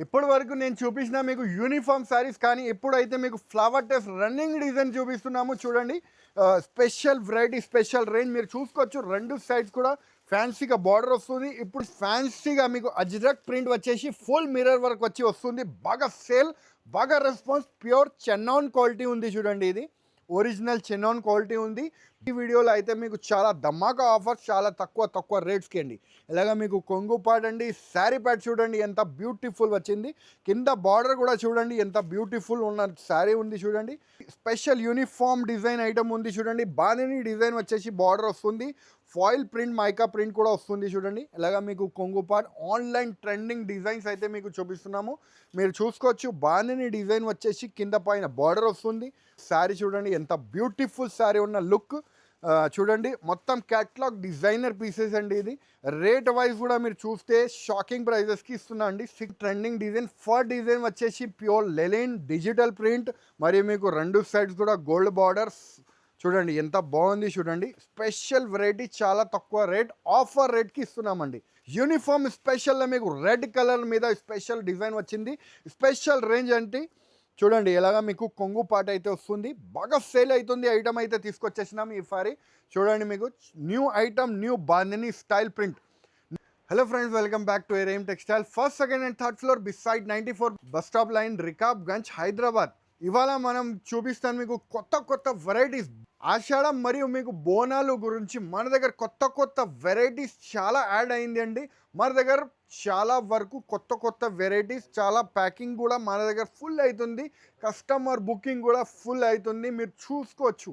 ఇప్పటి వరకు నేను చూపించిన మీకు యూనిఫామ్ శారీస్ కానీ ఇప్పుడైతే మీకు ఫ్లవర్ టెస్ట్ రన్నింగ్ డిజైన్ చూపిస్తున్నాము చూడండి. స్పెషల్ వెరైటీ స్పెషల్ రేంజ్ మీరు చూసుకోవచ్చు. రెండు సైడ్స్ కూడా ఫ్యాన్సీగా బార్డర్ వస్తుంది. ఇప్పుడు ఫ్యాన్సీగా మీకు అజ్రక్ ప్రింట్ వచ్చేసి ఫుల్ మిర్రర్ వర్క్ వచ్చి వస్తుంది. బాగా సేల్, బాగా రెస్పాన్స్, ప్యూర్ చెన్నౌన్ క్వాలిటీ ఉంది చూడండి. ఇది ఒరిజినల్ చెన్నౌన్ క్వాలిటీ ఉంది. ఈ వీడియోలో అయితే మీకు చాలా ధమాకా ఆఫర్స్, చాలా తక్కువ రేట్స్కి అండి. ఇలాగ మీకు కొంగు పాట్ అండి, శారీ ప్యాడ్ చూడండి ఎంత బ్యూటిఫుల్ వచ్చింది. కింద బార్డర్ కూడా చూడండి ఎంత బ్యూటిఫుల్ ఉన్న శారీ ఉంది చూడండి. స్పెషల్ యూనిఫామ్ డిజైన్ ఐటమ్ ఉంది చూడండి. బాగానే డిజైన్ వచ్చేసి బార్డర్ వస్తుంది. ఫాయిల్ ప్రింట్, మైకా ప్రింట్ కూడా వస్తుంది చూడండి. ఇలాగ మీకు కొంగు పాట్ ఆన్లైన్ ట్రెండింగ్ డిజైన్స్ అయితే మీకు చూపిస్తున్నాము. మీరు చూసుకోవచ్చు. బాగానే డిజైన్ వచ్చేసి కింద పైన బార్డర్ వస్తుంది. శారీ చూడండి ఎంత బ్యూటిఫుల్ శారీ ఉన్న లుక్ చూడండి. మొత్తం క్యాటలాగ్ డిజైనర్ పీసెస్ అండి. ఇది రేట్ వైజ్ కూడా మీరు చూస్తే షాకింగ్ ప్రైజెస్కి ఇస్తున్నా అండి. ట్రెండింగ్ డిజైన్ ఫర్ డిజైన్ వచ్చేసి ప్యూర్ లెలిన్ డిజిటల్ ప్రింట్, మరియు మీకు రెండు సైడ్స్ కూడా గోల్డ్ బార్డర్స్ చూడండి ఎంత బాగుంది చూడండి. స్పెషల్ వెరైటీ, చాలా తక్కువ రేట్, ఆఫర్ రేట్కి ఇస్తున్నామండి. యూనిఫామ్ స్పెషల్లో మీకు రెడ్ కలర్ మీద స్పెషల్ డిజైన్ వచ్చింది. స్పెషల్ రేంజ్ అంటే చూడండి ఎలాగా మీకు కొంగు పాట అయితే వస్తుంది. బాగా సేల్ అవుతుంది ఐటమ్ అయితే తీసుకొచ్చేసినాం ఈ సారి. చూడండి మీకు new item, new bandhani style print. Hello friends, welcome back to ఏరేమ్ textile. First, second and third floor beside 94 bus stop line, Rikabganj, Hyderabad. ఇవాళ మనం చూపిస్తాను మీకు కొత్త వెరైటీస్. ఆషాఢం మరియు మీకు బోనాలు గురించి మన దగ్గర కొత్త వెరైటీస్ చాలా యాడ్ అయింది అండి. మన దగ్గర చాలా వరకు కొత్త వెరైటీస్, చాలా ప్యాకింగ్ కూడా మన దగ్గర ఫుల్ అవుతుంది. కస్టమర్ బుకింగ్ కూడా ఫుల్ అవుతుంది. మీరు చూసుకోవచ్చు,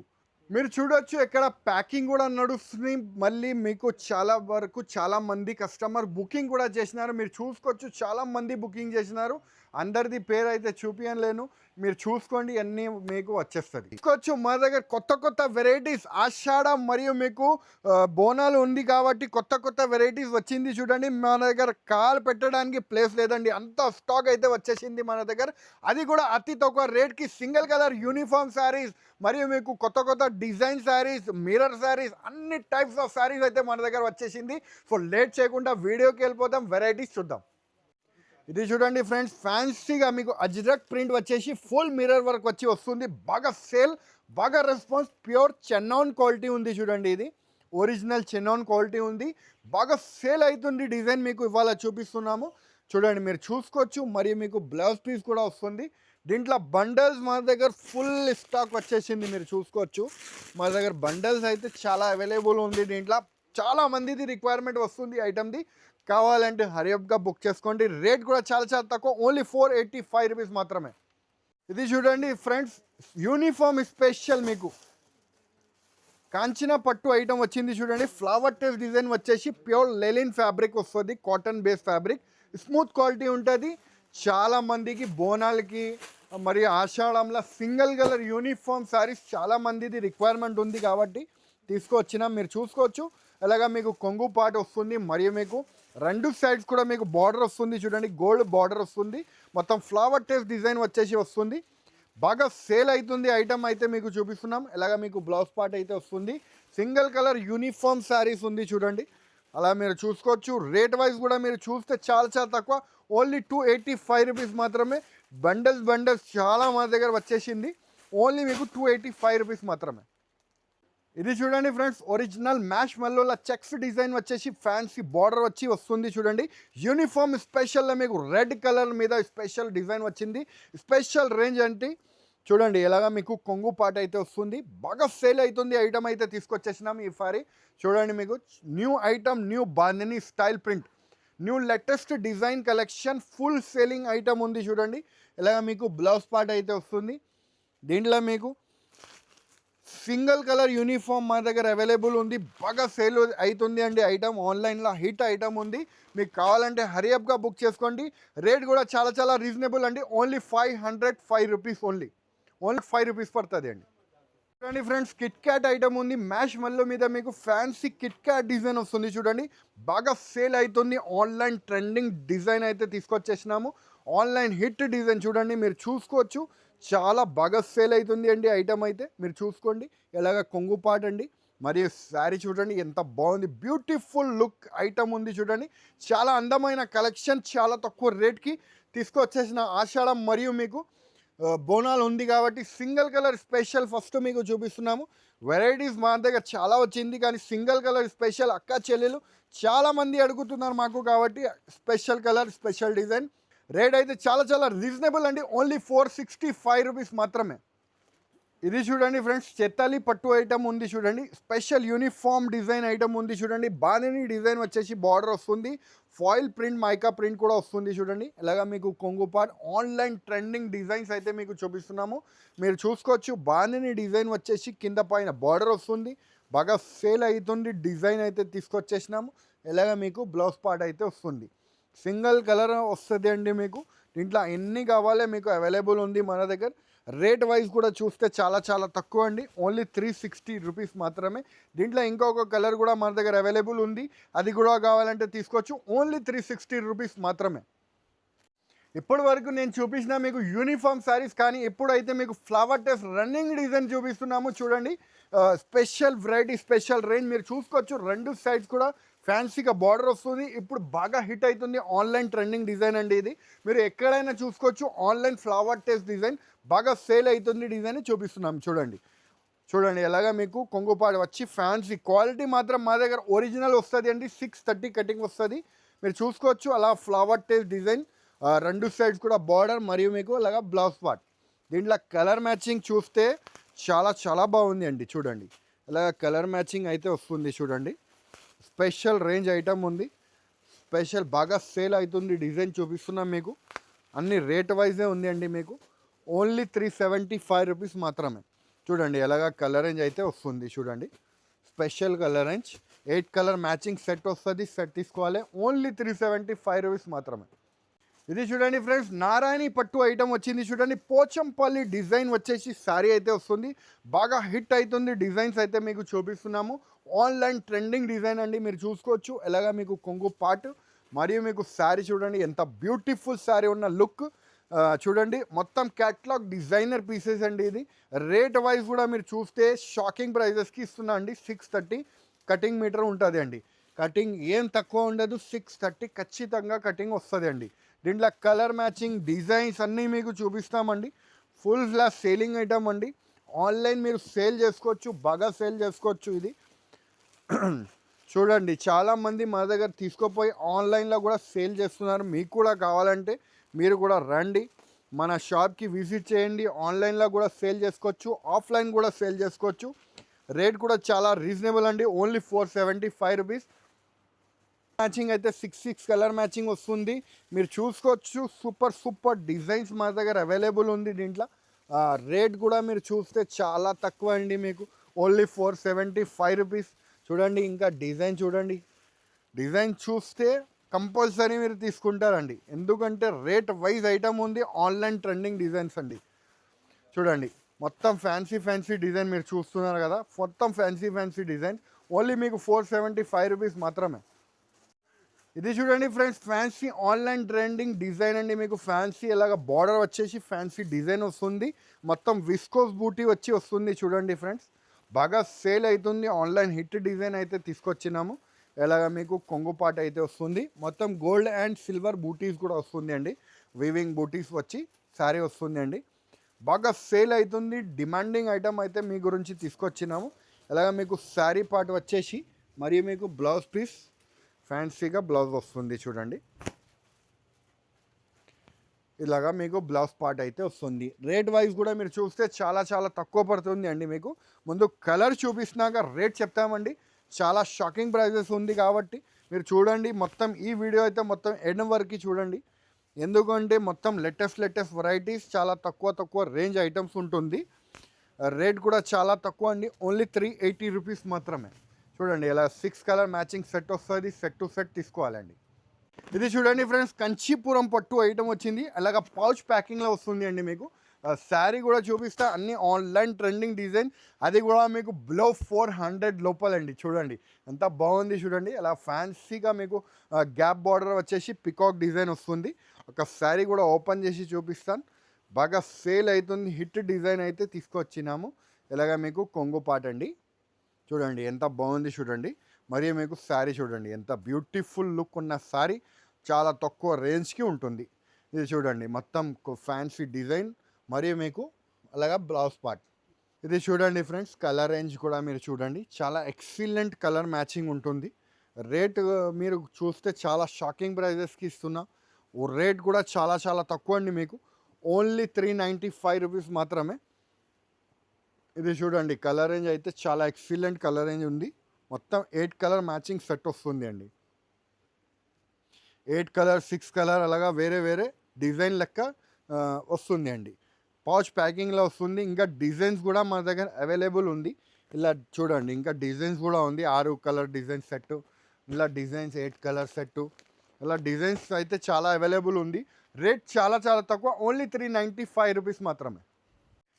మీరు చూడొచ్చు. ఇక్కడ ప్యాకింగ్ కూడా నడుస్తుంది. మళ్ళీ మీకు చాలా వరకు చాలా మంది కస్టమర్ బుకింగ్ కూడా చేసినారు. మీరు చూసుకోవచ్చు, చాలా మంది బుకింగ్ చేసినారు. అందరిది పేరు అయితే చూపించలేను, మీరు చూసుకోండి, అన్నీ మీకు వచ్చేస్తుంది. చూసుకోవచ్చు మా దగ్గర కొత్త వెరైటీస్. ఆషాఢం మరియు మీకు బోనాలు ఉంది కాబట్టి కొత్త వెరైటీస్ వచ్చింది చూడండి. మన దగ్గర కాల్ పెట్టడానికి ప్లేస్ లేదండి, అంత స్టాక్ అయితే వచ్చేసింది మన దగ్గర. అది కూడా అతి తక్కువ రేట్కి. సింగిల్ కలర్ యూనిఫామ్ శారీస్ మరియు మీకు కొత్త డిజైన్ శారీస్, మిర్రర్ శారీస్, అన్ని టైప్స్ ఆఫ్ శారీస్ అయితే మన దగ్గర వచ్చేసింది. సో లేట్ చేయకుండా వీడియోకి వెళ్ళిపోతాం, వెరైటీస్ చూద్దాం. ఇది చూడండి ఫ్రెండ్స్, ఫ్యాన్సీగా మీకు అజ్రక్ ప్రింట్ వచ్చేసి ఫుల్ మిర్రర్ వర్క్ వచ్చి వస్తుంది. బాగా సేల్, బాగా రెస్పాన్స్, ప్యూర్ చెన్నౌన్ క్వాలిటీ ఉంది చూడండి. ఇది ఒరిజినల్ చెన్నౌన్ క్వాలిటీ ఉంది. బాగా సేల్ అవుతుంది డిజైన్ మీకు ఇవాళ చూపిస్తున్నాము చూడండి. మీరు చూసుకోవచ్చు. మరియు మీకు బ్లౌజ్ పీస్ కూడా వస్తుంది. దీంట్లో బండల్స్ మన దగ్గర ఫుల్ స్టాక్ వచ్చేసింది. మీరు చూసుకోవచ్చు, మన దగ్గర బండల్స్ అయితే చాలా అవైలబుల్ ఉంది. దీంట్లో చాలా మందిది రిక్వైర్మెంట్ వస్తుంది ఐటమ్ది. కావాలంటే హరియప్గా బుక్ చేసుకోండి. రేట్ కూడా చాలా తక్కువ, ఓన్లీ 485 రూపీస్ మాత్రమే. ఇది చూడండి ఫ్రెండ్స్, యూనిఫామ్ స్పెషల్ మీకు కాంచిన పట్టు ఐటమ్ వచ్చింది చూడండి. ఫ్లవర్ టెస్ట్ డిజైన్ వచ్చేసి ప్యూర్ లెలిన్ ఫ్యాబ్రిక్ వస్తుంది. Cotton base fabric, smooth quality ఉంటుంది. చాలా మందికి బోనాలకి మరియు ఆషాఢంలో సింగిల్ కలర్ యూనిఫామ్ శారీస్ చాలా మందిది రిక్వైర్మెంట్ ఉంది కాబట్టి తీసుకొచ్చినా. మీరు చూసుకోవచ్చు. అలాగా మీకు కొంగు పాటు వస్తుంది. మరియు మీకు రెండు సైడ్స్ కూడా మీకు బార్డర్ వస్తుంది చూడండి. గోల్డ్ బార్డర్ వస్తుంది. మొత్తం ఫ్లవర్ టెస్ట్ డిజైన్ వచ్చేసి వస్తుంది. బాగా సేల్ అవుతుంది ఐటమ్ అయితే మీకు చూపిస్తున్నాం. ఇలాగ మీకు బ్లౌజ్ పార్ట్ అయితే వస్తుంది. సింగిల్ కలర్ యూనిఫామ్ శారీస్ ఉంది చూడండి. అలా మీరు చూసుకోవచ్చు. రేట్ వైజ్ కూడా మీరు చూస్తే చాలా తక్కువ, ఓన్లీ 285 రూపీస్ మాత్రమే. బండల్స్ చాలా మన దగ్గర వచ్చేసింది. ఓన్లీ మీకు 285 రూపీస్ మాత్రమే. ఇది చూడండి ఫ్రెండ్స్, ఒరిజినల్ మ్యాష్ మెల్లోల చెక్స్ డిజైన్ వచ్చేసి ఫ్యాన్సీ బార్డర్ వచ్చి వస్తుంది చూడండి. యూనిఫామ్ స్పెషల్లో మీకు రెడ్ కలర్ మీద స్పెషల్ డిజైన్ వచ్చింది. స్పెషల్ రేంజ్ అంటే చూడండి ఎలాగా మీకు కొంగు పాట అయితే వస్తుంది. బాగా సేల్ అవుతుంది ఐటమ్ అయితే తీసుకొచ్చేసినాం ఈ సారి. చూడండి మీకు new item, new bandhani style print, new latest design collection, full selling item ఉంది చూడండి. ఇలాగ మీకు బ్లౌజ్ పార్ట్ అయితే వస్తుంది. దీంట్లో మీకు సింగిల్ కలర్ యూనిఫామ్ మన దగ్గర అవైలబుల్ ఉంది. బాగా సేల్ అవుతుంది అండి ఐటమ్. ఆన్లైన్లో హిట్ ఐటమ్ ఉంది. మీకు కావాలంటే హరియప్గా బుక్ చేసుకోండి. రేట్ కూడా చాలా రీజనబుల్ అండి. ఓన్లీ 505 రూపీస్, ఓన్లీ 5 రూపీస్ పడుతుంది అండి. చూడండి ఫ్రెండ్స్, కిట్ క్యాట్ ఐటమ్ ఉంది. మ్యాష్ మల్లో మీద మీకు ఫ్యాన్సీ కిట్ క్యాట్ డిజైన్ వస్తుంది చూడండి. బాగా సేల్ అవుతుంది. ఆన్లైన్ ట్రెండింగ్ డిజైన్ అయితే తీసుకొచ్చేసినాము. ఆన్లైన్ హిట్ డిజైన్ చూడండి, మీరు చూసుకోవచ్చు. చాలా బాగా సేల్ అవుతుంది అండి ఐటమ్ అయితే మీరు చూసుకోండి. ఎలాగ కొంగు పాట అండి. మరియు శారీ చూడండి ఎంత బాగుంది, బ్యూటిఫుల్ లుక్ ఐటమ్ ఉంది చూడండి. చాలా అందమైన కలెక్షన్, చాలా తక్కువ రేట్కి తీసుకొచ్చేసిన ఆషాఢం మరియు మీకు బోనాలు ఉంది కాబట్టి సింగిల్ కలర్ స్పెషల్ ఫస్ట్ మీకు చూపిస్తున్నాము. వెరైటీస్ మా దగ్గర చాలా వచ్చింది కానీ సింగిల్ కలర్ స్పెషల్ అక్క చెల్లెలు చాలామంది అడుగుతున్నారు మాకు కాబట్టి special colour special design. Rate అయితే చాలా చాలా రీజనబుల్ అండి, ఓన్లీ 465 రూపీస్ మాత్రమే. ఇది చూడండి ఫ్రెండ్స్, చెత్తాలి పట్టు ఐటమ్ ఉంది చూడండి, స్పెషల్ యూనిఫామ్ డిజైన్ ఐటమ్ ఉంది చూడండి. బాందిని డిజైన్ వచ్చేసి బార్డర్ వస్తుంది, ఫాయిల్ ప్రింట్ మైకా ప్రింట్ కూడా వస్తుంది చూడండి. ఇలాగా మీకు కొంగుపాట్ ఆన్లైన్ ట్రెండింగ్ డిజైన్స్ అయితే మీకు చూపిస్తున్నాము, మీరు చూసుకోవచ్చు. బాందిని డిజైన్ వచ్చేసి కింద పైన బార్డర్ వస్తుంది, బాగా సేల్ అవుతుంది డిజైన్ అయితే తీసుకొచ్చేసినాము. ఇలాగ మీకు బ్లౌజ్ పార్ట్ అయితే వస్తుంది, సింగిల్ కలర్ వస్తుంది అండి. మీకు దీంట్లో ఎన్ని కావాలో మీకు అవైలబుల్ ఉంది మన దగ్గర. రేట్ వైజ్ కూడా చూస్తే చాలా చాలా తక్కువ అండి, ఓన్లీ 360 రూపీస్ మాత్రమే. దీంట్లో ఇంకొక కలర్ కూడా మన దగ్గర అవైలబుల్ ఉంది, అది కూడా కావాలంటే తీసుకోవచ్చు, ఓన్లీ 360 రూపీస్ మాత్రమే. ఇప్పటి వరకు నేను చూపించిన మీకు యూనిఫామ్ శారీస్, కానీ ఎప్పుడైతే మీకు ఫ్లవర్ టెస్ట్ రన్నింగ్ డిజైన్ చూపిస్తున్నాము చూడండి. స్పెషల్ వెరైటీ స్పెషల్ రేంజ్ మీరు చూసుకోవచ్చు. రెండు సైడ్స్ కూడా ఫ్యాన్సీగా బార్డర్ వస్తుంది. ఇప్పుడు బాగా హిట్ అవుతుంది, ఆన్లైన్ ట్రెండింగ్ డిజైన్ అండి ఇది. మీరు ఎక్కడైనా చూసుకోవచ్చు, ఆన్లైన్ ఫ్లవర్ టెస్ట్ డిజైన్ బాగా సేల్ అవుతుంది డిజైన్ చూపిస్తున్నాం చూడండి. చూడండి ఎలాగా మీకు కొంగుపాడు వచ్చి ఫ్యాన్సీ క్వాలిటీ మాత్రం మా దగ్గర ఒరిజినల్ వస్తుంది అండి. 630 కటింగ్ వస్తుంది, మీరు చూసుకోవచ్చు. అలా ఫ్లవర్ టెస్ట్ డిజైన్, రెండు సైడ్స్ కూడా బార్డర్ మరియు మీకు అలాగా బ్లౌజ్ పార్ట్. దీంట్లో కలర్ మ్యాచింగ్ చూస్తే చాలా చాలా బాగుంది అండి చూడండి. అలాగా కలర్ మ్యాచింగ్ అయితే వస్తుంది చూడండి. స్పెషల్ రేంజ్ ఐటమ్ ఉంది, స్పెషల్ బాగా సేల్ అవుతుంది డిజైన్ చూపిస్తున్నాం మీకు. అన్ని రేట్ వైజే ఉంది అండి, మీకు ఓన్లీ 375 రూపీస్ మాత్రమే. చూడండి ఎలాగా కలర్ రేంజ్ అయితే వస్తుంది చూడండి. Special colour range 8 colour matching set వస్తుంది, సెట్ తీసుకోవాలి, ఓన్లీ 375 రూపీస్ మాత్రమే. ఇది చూడండి ఫ్రెండ్స్, నారాయణి పట్టు ఐటమ్ వచ్చింది చూడండి. పోచంపల్లి డిజైన్ వచ్చేసి శారీ అయితే వస్తుంది, బాగా హిట్ అవుతుంది డిజైన్స్ అయితే మీకు చూపిస్తున్నాము. ఆన్లైన్ ట్రెండింగ్ డిజైన్ అండి, మీరు చూసుకోవచ్చు. ఎలాగా మీకు కొంగు పార్ట్ మరియు మీకు శారీ చూడండి ఎంత బ్యూటిఫుల్ శారీ ఉన్న లుక్ చూడండి. మొత్తం క్యాట్లాగ్ డిజైనర్ పీసెస్ అండి ఇది. రేట్ వైజ్ కూడా మీరు చూస్తే షాకింగ్ ప్రైజెస్కి ఇస్తున్నా అండి. 630 కటింగ్ మీటర్ ఉంటుంది అండి, కటింగ్ ఏం తక్కువ ఉండదు, 630 ఖచ్చితంగా కటింగ్ వస్తుంది అండి. దీంట్లో కలర్ మ్యాచింగ్ డిజైన్స్ అన్నీ మీకు చూపిస్తామండి. ఫుల్ ఫ్లాష్ సేలింగ్ ఐటమ్ అండి, ఆన్లైన్ మీరు సేల్ చేసుకోవచ్చు, బాగా సేల్ చేసుకోవచ్చు. ఇది చూడండి చాలామంది మా దగ్గర తీసుకుపోయి ఆన్లైన్లో కూడా సేల్ చేస్తున్నారు. మీకు కూడా కావాలంటే మీరు కూడా రండి, మన షాప్కి విజిట్ చేయండి. ఆన్లైన్లో కూడా సేల్ చేసుకోవచ్చు, ఆఫ్లైన్ కూడా సేల్ చేసుకోవచ్చు. రేట్ కూడా చాలా రీజనబుల్ అండి, ఓన్లీ 475 రూపీస్. మ్యాచింగ్ అయితే 6 కలర్ మ్యాచింగ్ వస్తుంది, మీరు చూసుకోవచ్చు. సూపర్ సూపర్ డిజైన్స్ మా దగ్గర అవైలబుల్ ఉంది దీంట్లో. రేట్ కూడా మీరు చూస్తే చాలా తక్కువ అండి, మీకు ఓన్లీ 475 రూపీస్. చూడండి ఇంకా డిజైన్ చూడండి, డిజైన్ చూస్తే కంపల్సరీ మీరు తీసుకుంటారండి, ఎందుకంటే రేట్ వైజ్ ఐటమ్ ఉంది. ఆన్లైన్ ట్రెండింగ్ డిజైన్స్ అండి చూడండి. మొత్తం ఫ్యాన్సీ ఫ్యాన్సీ డిజైన్ మీరు చూస్తున్నారు కదా, మొత్తం ఫ్యాన్సీ ఫ్యాన్సీ డిజైన్, ఓన్లీ మీకు 475 రూపీస్ మాత్రమే. ఇది చూడండి friends, fancy online trending design అండి. మీకు ఫ్యాన్సీ ఎలాగ బార్డర్ వచ్చేసి ఫ్యాన్సీ డిజైన్ వస్తుంది, మొత్తం విస్కోస్ బూటీ వచ్చి వస్తుంది చూడండి ఫ్రెండ్స్. బాగా సేల్ అవుతుంది, ఆన్లైన్ హిట్ డిజైన్ అయితే తీసుకొచ్చినాము. ఎలాగ మీకు కొంగుపాట అయితే వస్తుంది, మొత్తం గోల్డ్ అండ్ సిల్వర్ బూటీస్ కూడా వస్తుంది అండి. వీవింగ్ బూటీస్ వచ్చి శారీ వస్తుంది అండి, బాగా సేల్ అవుతుంది. డిమాండింగ్ ఐటమ్ అయితే మీ గురించి తీసుకొచ్చినాము. ఎలాగ మీకు శారీ పార్ట్ వచ్చేసి మరియు మీకు బ్లౌజ్ పీస్ ఫ్యాన్సీగా బ్లౌజ్ వస్తుంది చూడండి. ఇలాగా మీకు బ్లౌజ్ పార్ట్ అయితే వస్తుంది. రేట్ వైజ్ కూడా మీరు చూస్తే చాలా చాలా తక్కువ పడుతుంది అండి. మీకు ముందు కలర్ చూపిస్తున్నాక రేట్ చెప్తామండి, చాలా షాకింగ్ ప్రైజెస్ ఉంది కాబట్టి మీరు చూడండి. మొత్తం ఈ వీడియో అయితే మొత్తం ఎండ్ వరకు చూడండి, ఎందుకంటే మొత్తం లేటెస్ట్ వెరైటీస్, చాలా తక్కువ రేంజ్ ఐటమ్స్ ఉంటుంది. రేట్ కూడా చాలా తక్కువ అండి, ఓన్లీ 380 రూపీస్ మాత్రమే. చూడండి ఇలా 6 కలర్ మ్యాచింగ్ సెట్ వస్తుంది, సెట్ టు సెట్ తీసుకోవాలండి. ఇది చూడండి ఫ్రెండ్స్, కంచీపురం పట్టు ఐటమ్ వచ్చింది, అలాగ పౌచ్ ప్యాకింగ్లో వస్తుంది అండి. మీకు శారీ కూడా చూపిస్తా, అన్ని ఆన్లైన్ ట్రెండింగ్ డిజైన్, అది కూడా మీకు బిలో 400 లోపలండి. చూడండి ఎంత బాగుంది చూడండి, అలా ఫ్యాన్సీగా మీకు గ్యాప్ బార్డర్ వచ్చేసి పికాక్ డిజైన్ వస్తుంది. ఒక శారీ కూడా ఓపెన్ చేసి చూపిస్తాను, బాగా సేల్ అవుతుంది, హిట్ డిజైన్ అయితే తీసుకొచ్చినాము. ఇలాగ మీకు కొంగు పాట అండి, చూడండి ఎంత బాగుంది చూడండి. మరియు మీకు శారీ చూడండి ఎంత బ్యూటిఫుల్ లుక్ ఉన్న శారీ చాలా తక్కువ రేంజ్కి ఉంటుంది. ఇది చూడండి మొత్తం ఫ్యాన్సీ డిజైన్ మరియు మీకు అలాగా బ్లౌజ్ పార్ట్. ఇది చూడండి ఫ్రెండ్స్, కలర్ రేంజ్ కూడా మీరు చూడండి చాలా ఎక్సలెంట్ కలర్ మ్యాచింగ్ ఉంటుంది. రేట్ మీరు చూస్తే చాలా షాకింగ్ ప్రైజెస్కి ఇస్తున్నా. రేట్ కూడా చాలా చాలా తక్కువ అండి, మీకు ఓన్లీ 395 రూపీస్ మాత్రమే. ఇది చూడండి కలర్ రేంజ్ అయితే చాలా ఎక్సలెంట్ కలర్ రేంజ్ ఉంది. మొత్తం 8 కలర్ మ్యాచింగ్ సెట్ వస్తుంది అండి. 8 కలర్ 6 కలర్ అలాగా వేరే వేరే డిజైన్ లెక్క వస్తుంది అండి. పౌచ్ ప్యాకింగ్లో వస్తుంది. ఇంకా డిజైన్స్ కూడా మన దగ్గర అవైలబుల్ ఉంది. ఇలా చూడండి ఇంకా డిజైన్స్ కూడా ఉంది. 6 కలర్ డిజైన్ సెట్, ఇలా డిజైన్స్ 8 కలర్ సెట్, ఇలా డిజైన్స్ అయితే చాలా అవైలబుల్ ఉంది. రేట్ చాలా చాలా తక్కువ, ఓన్లీ 395 రూపీస్ మాత్రమే.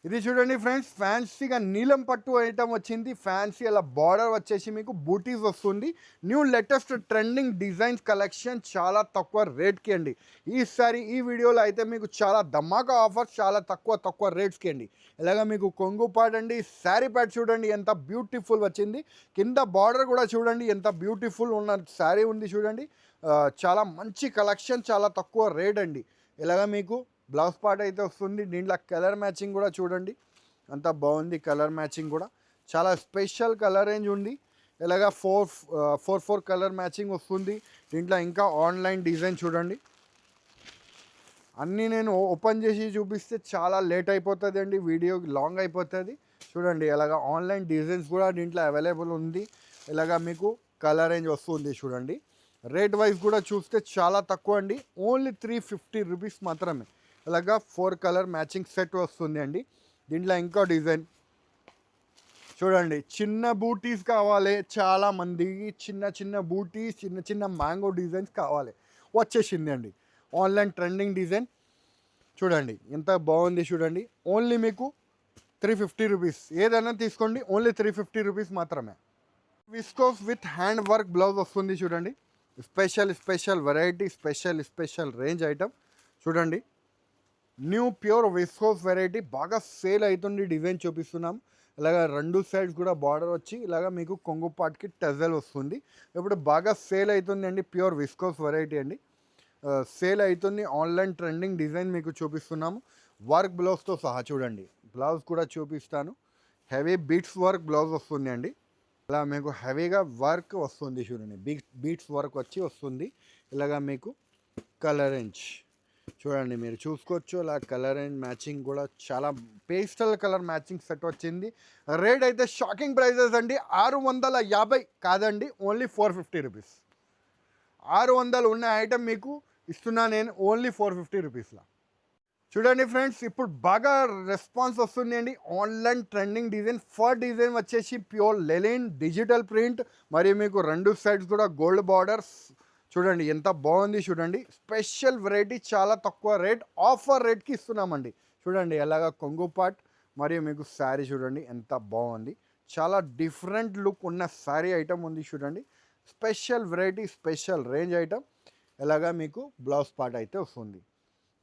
ఇది చూడండి ఫ్రెండ్స్, ఫ్యాన్సీగా నీలం పట్టు ఐటమ్ వచ్చింది. ఫ్యాన్సీ అలా బార్డర్ వచ్చేసి మీకు బూటీస్ వస్తుంది. New latest trending designs collection చాలా తక్కువ రేట్కి అండి. ఈసారి ఈ వీడియోలో అయితే మీకు చాలా ధమాకా ఆఫర్స్ చాలా తక్కువ రేట్స్కి అండి. ఇలాగ మీకు కొంగు పాట్ అండి, శారీ ప్యాడ్ చూడండి ఎంత బ్యూటిఫుల్ వచ్చింది. కింద బార్డర్ కూడా చూడండి ఎంత బ్యూటిఫుల్ ఉన్న శారీ ఉంది చూడండి. చాలా మంచి కలెక్షన్, చాలా తక్కువ రేట్ అండి. ఇలాగ మీకు బ్లౌజ్ పార్ట్ అయితే వస్తుంది. దీంట్లో కలర్ మ్యాచింగ్ కూడా చూడండి అంత బాగుంది. కలర్ మ్యాచింగ్ కూడా చాలా స్పెషల్ కలర్ రేంజ్ ఉంది. ఇలాగా 4 కలర్ మ్యాచింగ్ వస్తుంది. దీంట్లో ఇంకా ఆన్లైన్ డిజైన్ చూడండి. అన్నీ నేను ఓపెన్ చేసి చూపిస్తే చాలా లేట్ అయిపోతుంది అండి, వీడియో లాంగ్ అయిపోతుంది. చూడండి ఇలాగా ఆన్లైన్ డిజైన్స్ కూడా దీంట్లో అవైలబుల్ ఉంది. ఇలాగా మీకు కలర్ రేంజ్ వస్తుంది చూడండి. రేట్ వైజ్ కూడా చూస్తే చాలా తక్కువ అండి, ఓన్లీ 350 రూపీస్ మాత్రమే. ఇలాగా 4 కలర్ మ్యాచింగ్ సెట్ వస్తుంది అండి. దీంట్లో ఇంకో డిజైన్ చూడండి. చిన్న బూటీస్ కావాలి చాలా మందికి, చిన్న బూటీస్, చిన్న మ్యాంగో డిజైన్స్ కావాలి, వచ్చేసింది అండి. ఆన్లైన్ ట్రెండింగ్ డిజైన్ చూడండి ఎంత బాగుంది చూడండి. ఓన్లీ మీకు 350 రూపీస్. ఏదైనా తీసుకోండి, ఓన్లీ 350 రూపీస్ మాత్రమే. Viscose with hand work blouse వస్తుంది చూడండి. Special variety, special range item చూడండి. న్యూ ప్యూర్ విస్కోస్ వెరైటీ బాగా సేల్ అవుతుంది. డిజైన్ చూపిస్తున్నాం. ఇలాగ 2 సైడ్స్ కూడా బార్డర్ వచ్చి ఇలాగ మీకు కొంగు పాట్కి టజల్ వస్తుంది. ఇప్పుడు బాగా సేల్ అవుతుంది అండి. ప్యూర్ విస్కోస్ వెరైటీ అండి, సేల్ అవుతుంది. ఆన్లైన్ ట్రెండింగ్ డిజైన్ మీకు చూపిస్తున్నాము. వర్క్ బ్లౌజ్తో సహా చూడండి. బ్లౌజ్ కూడా చూపిస్తాను. హెవీ బీట్స్ వర్క్ బ్లౌజ్ వస్తుంది అండి. ఇలా మీకు హెవీగా వర్క్ వస్తుంది చూడండి. బీట్స్ వర్క్ వచ్చి వస్తుంది. ఇలాగ మీకు కలర్ రేంజ్ చూడండి మీరు చూసుకోవచ్చు. అలా కలర్ అండ్ మ్యాచింగ్ కూడా చాలా పేస్టల్ కలర్ మ్యాచింగ్ సెట్ వచ్చింది. రేట్ అయితే షాకింగ్ ప్రైజెస్ అండి. 650 కాదండి, ఓన్లీ 450 రూపీస్. 600 ఉన్న ఐటమ్ మీకు ఇస్తున్నా నేను ఓన్లీ 450 రూపీస్లో. చూడండి ఫ్రెండ్స్, ఇప్పుడు బాగా రెస్పాన్స్ వస్తుంది అండి. Online trending design, for design వచ్చేసి ప్యూర్ లెనిన్ డిజిటల్ ప్రింట్, మరియు మీకు 2 సైడ్స్ కూడా గోల్డ్ బార్డర్స్ చూడండి ఎంత బాగుంది చూడండి. స్పెషల్ వెరైటీ చాలా తక్కువ రేట్, ఆఫర్ రేట్కి ఇస్తున్నామండి. చూడండి ఎలాగా కొంగు పాట్ మరియు మీకు శారీ చూడండి ఎంత బాగుంది. చాలా డిఫరెంట్ లుక్ ఉన్న శారీ ఐటమ్ ఉంది చూడండి. Special variety, special range item. ఎలాగా మీకు బ్లౌజ్ పార్ట్ అయితే వస్తుంది.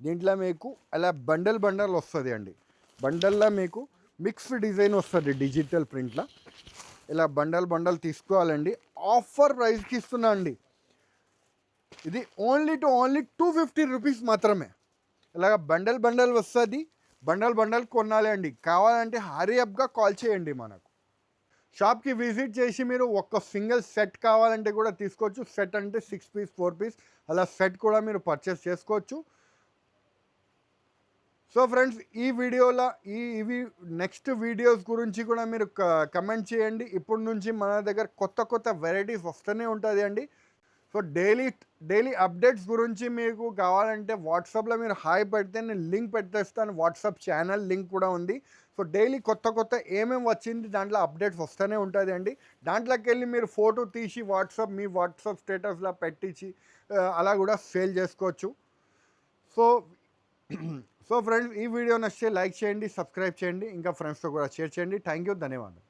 దీంట్లో మీకు అలా బండల్ వస్తుంది అండి. బండల్లో మీకు మిక్స్డ్ డిజైన్ వస్తుంది డిజిటల్ ప్రింట్లో. ఇలా బండల్ తీసుకోవాలండి. ఆఫర్ ప్రైస్కి ఇస్తున్నా అండి. ఇది ఓన్లీ 250 రూపీస్ మాత్రమే. ఇలాగ బండల్ వస్తుంది. బండల్ కొనాలి అండి. కావాలంటే హరీ అప్గా కాల్ చేయండి. మనకు షాప్కి విజిట్ చేసి మీరు ఒక సింగిల్ సెట్ కావాలంటే కూడా తీసుకోవచ్చు. సెట్ అంటే 6 పీస్ 4 పీస్ అలా సెట్ కూడా మీరు పర్చేస్ చేసుకోవచ్చు. సో ఫ్రెండ్స్, ఈ వీడియోలో ఇవి నెక్స్ట్ వీడియోస్ గురించి కూడా మీరు కమెంట్ చేయండి. ఇప్పటి నుంచి మన దగ్గర కొత్త వెరైటీస్ వస్తూనే ఉంటుంది అండి. సో డైలీ అప్డేట్స్ గురించి మీకు కావాలంటే వాట్సాప్లో మీరు హాయ్ పెడితే నేను లింక్ పెట్టేస్తాను. వాట్సాప్ ఛానల్ లింక్ కూడా ఉంది. సో డైలీ కొత్త ఏమేమి వచ్చింది దాంట్లో అప్డేట్స్ వస్తూనే ఉంటుంది అండి. దాంట్లోకి వెళ్ళి మీరు ఫోటో తీసి మీ వాట్సాప్ స్టేటస్లో పెట్టించి అలా కూడా సేల్ చేసుకోవచ్చు. సో ఫ్రెండ్స్, ఈ వీడియో నచ్చితే లైక్ చేయండి, సబ్స్క్రైబ్ చేయండి, ఇంకా ఫ్రెండ్స్తో కూడా షేర్ చేయండి. థ్యాంక్ యూ, ధన్యవాదాలు.